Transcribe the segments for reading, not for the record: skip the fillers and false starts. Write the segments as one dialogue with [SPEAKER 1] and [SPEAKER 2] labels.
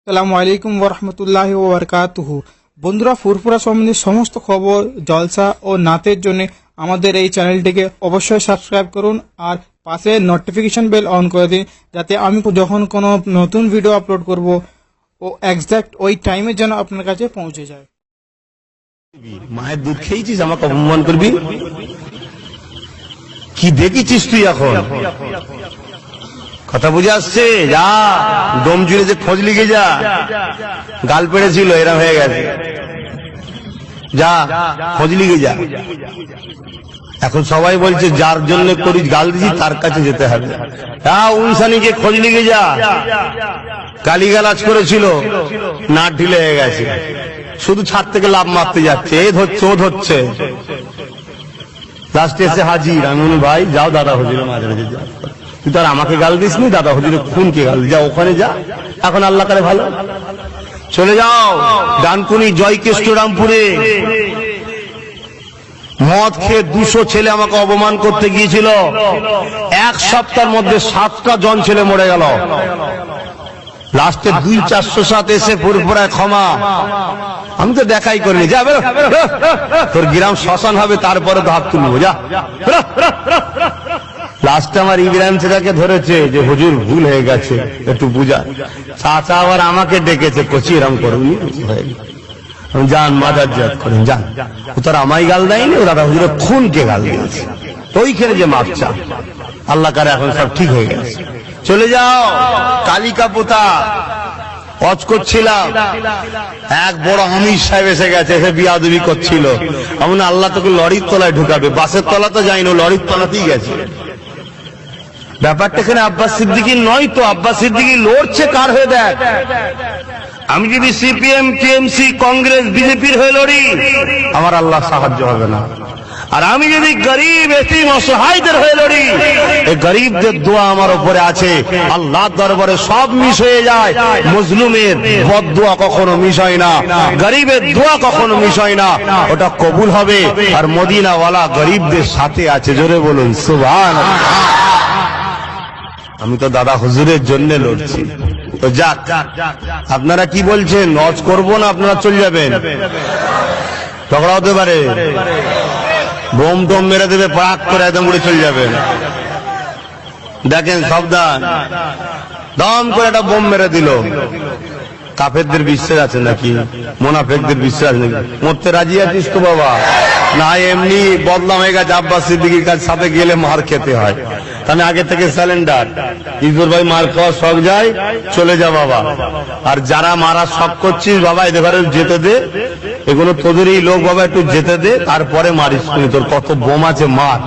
[SPEAKER 1] আসসালামু আলাইকুম ওয়া রাহমাতুল্লাহি ওয়া বারাকাতুহু। বন্ধুরা, ফুরফুরা সম্বন্ধে সমস্ত খবর, জলসা ও নাতের জন্য আমাদের এই চ্যানেলটিকে অবশ্যই সাবস্ক্রাইব করুন আর পাশে নোটিফিকেশন বেল অন করে দিন, যাতে আমি যখন কোনো নতুন ভিডিও আপলোড করব ও এক্সাক্ট ওই টাইমে যেন আপনার কাছে পৌঁছে যায়।
[SPEAKER 2] মায়ের দুধ খেয়েছিস, আমাকে অপমান করবি? কি দেখেছিস তুই এখন? কথা বুঝে আসছে? যা দম জুড়ে যে খোঁজ লিখে যা, গাল পেড়েছিল এরম হয়ে গেছে, যা খোঁজ লিখে যা। এখন সবাই বলছে যার জন্য করি গাল দিছি তার কাছে যেতে হবে। হ্যাঁ, উনসানিকে খোঁজ লিখে যা, গালিগালাজ করেছিল, নাট ঢিলে হয়ে গেছে, শুধু ছাদ থেকে লাভ মারতে যাচ্ছে, এ ধরছে ও ধরছে, লাস্টে এসে হাজির। আমি বলি ভাই যাও, দাদা হুজুর মাঝে মাঝে যাও, তুই তো আর আমাকে গাল দিস নি, দাদা হুজুরের খুনকে গাল যা, ওখানে যা। এখন আল্লাহ করে ভালো, চলে যাও ডানকুনি জয়কেষ্টরামপুরে। মদ খেয়ে 200 ছেলে আমাকে অপমান করতে গিয়েছিল, এক সপ্তাহের মধ্যে 7টা জন ছেলে মরে গেল। লাস্টে 200-400 এসে ফুরফুরায় ক্ষমা। আমি তো দেখাই করিনি, যা বেরো, তোর গ্রাম শ্মশান হবে তারপরে তো হাত তুলবো, যা। লাস্টে আমার ইব্রাহিম চাচাকে ধরেছে যে হুজুর ভুল হয়ে গেছে, একটু বুঝা। চাচা আবার আমাকে ডেকেছে, কচি এরম করুন, যান মাদার জাত করেন, যান। ও তার আমায় গাল দেয়নি, ও দাদা হুজুরের খুনকে গাল দিয়েছে, তো ওইখানে যে মাপ চা। আল্লাহ কারে এখন সব ঠিক হয়ে গেছে। চলে যাও কালিকা পোতা, অজ করছিলাম, এক বড় আমির সাহেব এসে গেছে, এসে বিয়াদবি করছিল। এমন আল্লাহ তোকে লরির তলায় ঢুকাবে, বাসের তলা তো যাইনি, লরির তলাতেই গেছে। ব্যাপারটা এখানে আব্বাস সিদ্দিকীর নয় তো, আব্বাস সিদ্দিকী লড়ছে কার হয়ে দেখ। আমি যদি সিপিএম, টিএমসি, কংগ্রেস, বিজেপির হয়ে লড়ি, আমার আল্লাহ সাহায্য হবে না। আর আমি যদি গরিব এতিম অসহায়দের হয়ে লড়ি, এই গরিবদের দোয়া আমার উপরে আছে, আল্লাহর দরবারে সব মিস হয়ে যায়। মজলুমের বদদোয়া কখনো মিস হয় না, গরিবের দোয়া কখনো মিস হয় না, ওটা কবুল হবে। আর মদিনাওয়ালা গরিবদের সাথে আছে, জোরে বলুন সুবহানাল্লাহ। আমি তো দাদা হুজুরের জন্য লড়ছি। তো যাক, আপনারা কি বলছেন? নজ করবো না আপনারা চলে যাবেন? ঝগড়া হতে পারে, বোম টোম মেরে দেবে, পাক করে একদম উড়ে চলে যাবেন। দেখেন সাবধান, দম করে একটা বোম মেরে দিল। কাফেরদের বিশ্বাস আছে নাকি? মুনাফিকদের বিশ্বাস নাকি? মরতে রাজি আছিস তো বাবা? না এমনি বদনাম হয়ে গেছে, আব্বাস সিদ্দিকীর কাছে সাথে গেলে মার খেতে হয়। তাহলে আগে থেকে স্যালেন্ডার, ইজুর ভাই মার খাওয়া শখ যায়, চলে যা বাবা। আর যারা মারা শখ করছিস বাবা, এদের ঘরে যেতে দে, এগুলো তোদেরই লোক বাবা, একটু যেতে দে, তারপরে মারিস। তোর কত বোম আছে, মার।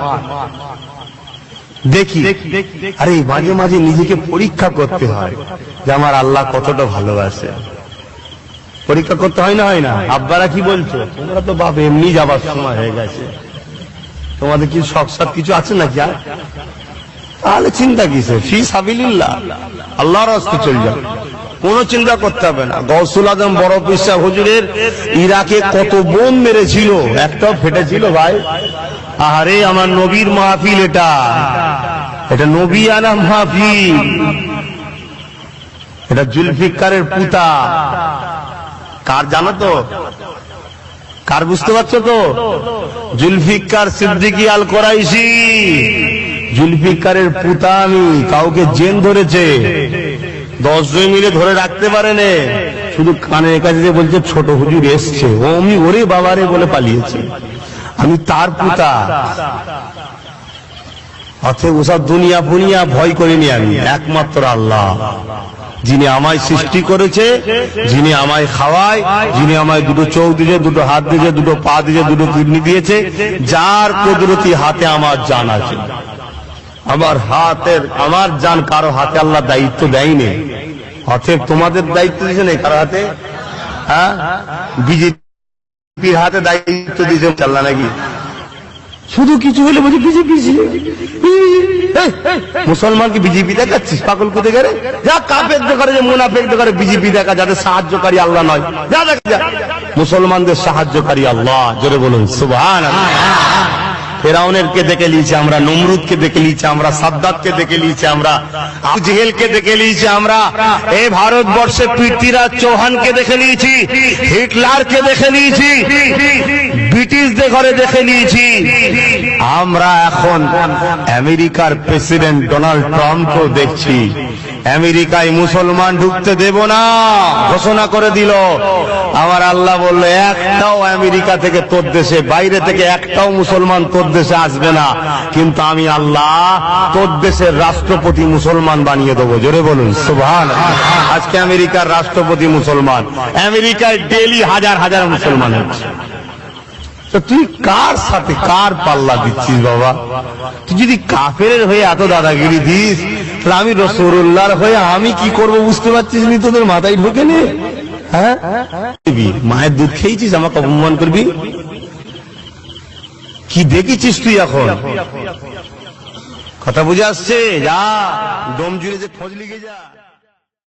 [SPEAKER 2] দেখি, আরে মাঝে মাঝে নিজেকে পরীক্ষা করতে হয় যে আমার আল্লাহ কতটা ভালোবাসে। পরীক্ষা করতে হয় না, হয় না? আব্বারা কি বলছো? তোমরা তো বাপ এমনি যাবার সময় হয়ে গেছে, তোমাদের কি শখ সাথ কিছু আছে নাকি? আর তাহলে চিন্তা কিসে? ফি সাবিলিল্লাহ, আল্লাহর রাস্তে চলে যাও, কোনো চিন্তা করতে হবে না। গৌসুল আজম বড় পীর সাহেব হুজুরের ইরাকে কত বোম মেরেছিল, একটাও ফেটেছিল ভাই? আরে আমার নবীর মাহফিল, এটা নবিয়ানা মাহফিল, এটা জুলফিকারের পুতা। কার জানো তো? কার বুঝতে পারছো তো? জুলফিকার সিদ্দিকী আল কোরাইশি, জুলফিকারের পুতা। আমি কাউকে জেন ধরেছে, 10 জন মিলে ধরে রাখতে পারেনি, শুধু কানের কাছে যে বলছে ছোট হুজুর এসছে, ও আমি ওরে বাবারে বলে পালিয়েছে। আমি তার পুতা। অতএব ওসব দুনিয়া ফুনিয়া ভয় করিনি আমি, একমাত্র আল্লাহ যিনি আমায় সৃষ্টি করেছে, যিনি আমায় খাওয়ায়, যিনি আমায় দুটো চোখ দিয়েছে, দুটো হাত দিয়েছে, দুটো পা দিয়েছে, দুটো কিডনি দিয়েছে, যার কুদরতি হাতে আমার জান আছে। আমার হাতের, আমার জান কারো হাতে আল্লাহ দায়িত্ব দেয়নি। অতএব তোমাদের দায়িত্ব দিয়েছে না কারো হাতে? হ্যাঁ, বিজেপির হাতে দায়িত্ব দিয়েছে আল্লাহ নাকি? শুধু কিছু হলে বলছি বিজেপি। মুসলমানকে বিজেপি দেখাচ্ছিস পাগল কোথায় গেলে? যা কাফের দেখারে, যে মুনাফিক দেখারে বিজেপি দেখা, যাদের সাহায্যকারী আল্লাহ নয়, যা দেখ যা। মুসলমানদের সাহায্যকারী আল্লাহ, জোরে বলুন সুবহানাল্লাহ। ফেরাউনেরকে দেখে নিয়েছি আমরা, নমরুদকে দেখে নিয়েছি আমরা, সাদ্দাতকে দেখে নিয়েছি আমরা, আবু জেহেলকে দেখে নিয়েছি আমরা, এই ভারতবর্ষে পৃথ্বীরাজ চৌহানকে দেখে নিয়েছি, হিটলারকে দেখে নিয়েছি, ব্রিটিশদের ঘরে দেখে নিয়েছি। আমরা এখন আমেরিকার প্রেসিডেন্ট ডোনাল্ড ট্রাম্পকেও দেখছি। আমেরিকায় মুসলমান ঢুকতে দেব না ঘোষণা করে দিল। আমার আল্লাহ বলল, একটাও আমেরিকা থেকে তোর দেশে, বাইরে থেকে একটাও মুসলমান তোর দেশে আসবে না, কিন্তু আমি আল্লাহ তোর দেশের রাষ্ট্রপতি মুসলমান বানিয়ে দেবো। জোরে বলুন সুবহানাল্লাহ। আজকে আমেরিকার রাষ্ট্রপতি মুসলমান, আমেরিকায় ডেইলি হাজার হাজার মুসলমান হচ্ছে। তো তুই কার সাথে কার পাল্লা দিচ্ছিস বাবা? তুই যদি কাফেরের হয়ে এত দাদাগিরি দিস, তাহলে আমি রাসূলুল্লাহর হয়ে আমি কি করব বুঝতে পারছিস নি? তোদের মাথায় ঢোকে নে? হ্যাঁ, মায়ের দুধ খেয়েছিস, আমাকে অপমান করবি? কি দেখেছিস তুই এখন? কথা বুঝে আসছে? যা ডোম জুড়ে যে খোঁজ লিখে যা।